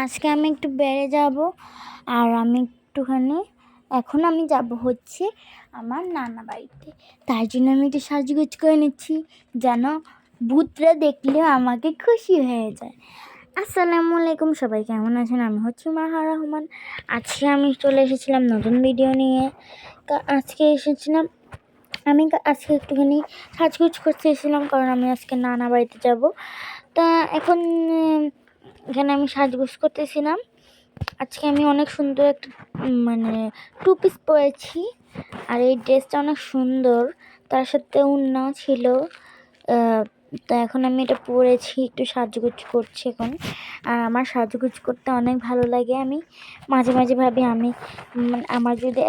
আজকে আমি একটু বেড়ে যাব আর আমি একটুখানি এখন আমি যাব হচ্ছে আমার নানা বাড়িতে। তার জন্য আমি একটু সাজগোজ করে নিচ্ছি যেন ভূতরা দেখলে আমাকে খুশি হয়ে যায়। আসসালামু আলাইকুম, সবাই কেমন আছেন? আমি হচ্ছি মাহা রহমান। আজকে আমি চলে এসেছিলাম নতুন ভিডিও নিয়ে। আজকে একটুখানি সাজগোজ করতে এসেছিলাম কারণ আমি আজকে নানা বাড়িতে যাব। তা এখন এখানে আমি সাজগোজ করতেছিলাম। আজকে আমি অনেক সুন্দর একটা টু পিস পরেছি আর এই ড্রেসটা অনেক সুন্দর, তার সাথে ওড়নাও ছিল। তো এখন আমি এটা পরেছি, একটু সাজগোজ করছি এখন। আর আমার সাজগোজ করতে অনেক ভালো লাগে। আমি মাঝে মাঝে ভাবি আমি আমার যদি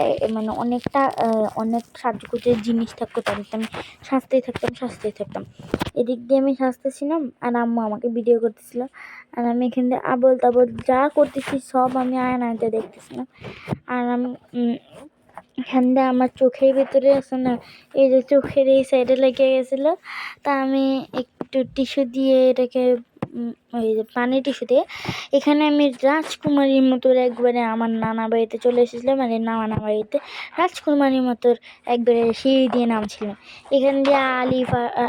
অনেক সাজগোজের জিনিস থাকতো তাহলে আমি সাজতেই থাকতাম। এদিক দিয়ে আমি সাজতেছিলাম আর আম্মু আমাকে ভিডিও করতেছিল, আর আমি এখান থেকে আবল তাবল যা করতেছি সব আমি আয়নাতে দেখতেছিলাম। আর আমি এখান দিয়ে আমার চোখের ভিতরে আছে না, এই যে চোখের এই সাইডে লেগে গেছিলো, তা আমি একটু টিস্যু দিয়ে এটাকে ওই যে পানি টিস্যু দিয়ে এখানে আমি রাজকুমারীর মতো একবারে আমার নানা বাড়িতে চলে এসেছিলাম। মানে নানা বাড়িতে রাজকুমারীর মতো একবারে সিঁড়ি দিয়ে নামছিলাম। এখান দিয়ে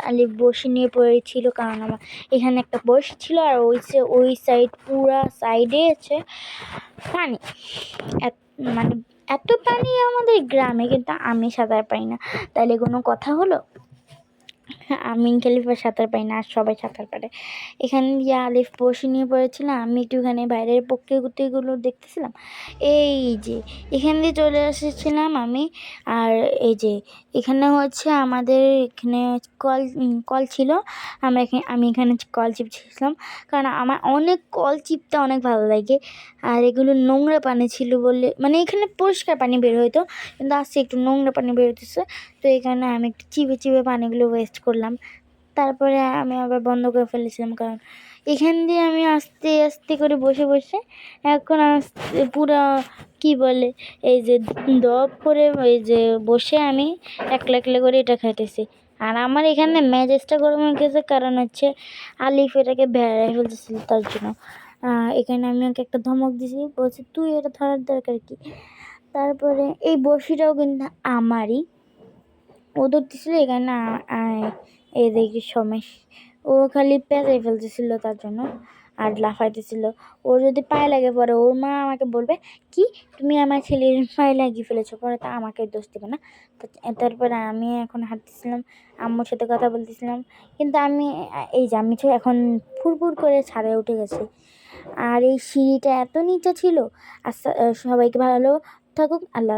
আলিফ বসে নিয়ে পড়েছিল, কারণ আমার এখানে একটা বসে ছিল আর ওই সাইড পুরা সাইডে আছে পানি। মানে এত পানি আমাদের গ্রামে, কিন্তু আমি সাঁতার পারি না, তাইলে কোনো কথা হলো? আমি খালিফা সাঁতার পাই না আর সবাই সাঁতার পারে। এখানে গিয়ে আলিফ বসে নিয়ে পড়েছিলাম, আমি একটুখানি বাইরের প্রকৃতিগুলো দেখতেছিলাম। এই যে এখান দিয়ে চলে এসেছিলাম আমি। আর এই যে এখানে হচ্ছে আমাদের এখানে কল ছিল, আমি এখানে কল চিপছিলাম, কারণ আমার অনেক কল চিপতে অনেক ভালো লাগে। আর এগুলো নোংরা পানি ছিল বলে, মানে এখানে পরিষ্কার পানি বের হইতো, কিন্তু আজকে একটু নোংরা পানি বের হইতেছে। তো এখানে আমি একটু চিপে পানিগুলো ওয়েস্ট করলাম। তারপরে আমি আবার বন্ধ করে ফেলেছিলাম, কারণ এখান দিয়ে আমি আস্তে আস্তে করে বসে এখন পুরো কি বলে এই যে দপ করে ওই যে বসে আমি একলা করে এটা খাইতেছি। আর আমার এখানে মেজাজটা গরম হয়ে গেছে, কারণ হচ্ছে আলিফ এটাকে বেড়াই ফেলতেছিল, তার জন্য এখানে আমি ওকে একটা ধমক দিয়েছি, বলছি তুই এটা ধরার দরকার কি। তারপরে এই বড়শিটাও কিন্তু আমারই, ও ধরতেছিল এখানে এই দেখি সমস্যা, ও খালি পেঁচাই ফেলতেছিল তার জন্য আর লাফাইতেছিল। ওর যদি পায়ে লাগে পরে ওর মা আমাকে বলবে কি তুমি আমার ছেলের পায়ে লাগিয়ে ফেলেছো, পরে তা আমাকে দোষ দেবে না। তো তারপরে আমি এখন হাঁটতেছিলাম, আম্মুর সাথে কথা বলতেছিলাম, কিন্তু আমি এখন ফুরফুর করে ছাদে উঠে গেছি। আর এই সিঁড়িটা এত নিচে ছিল। সবাইকে ভালো থাকুক, আল্লাহ।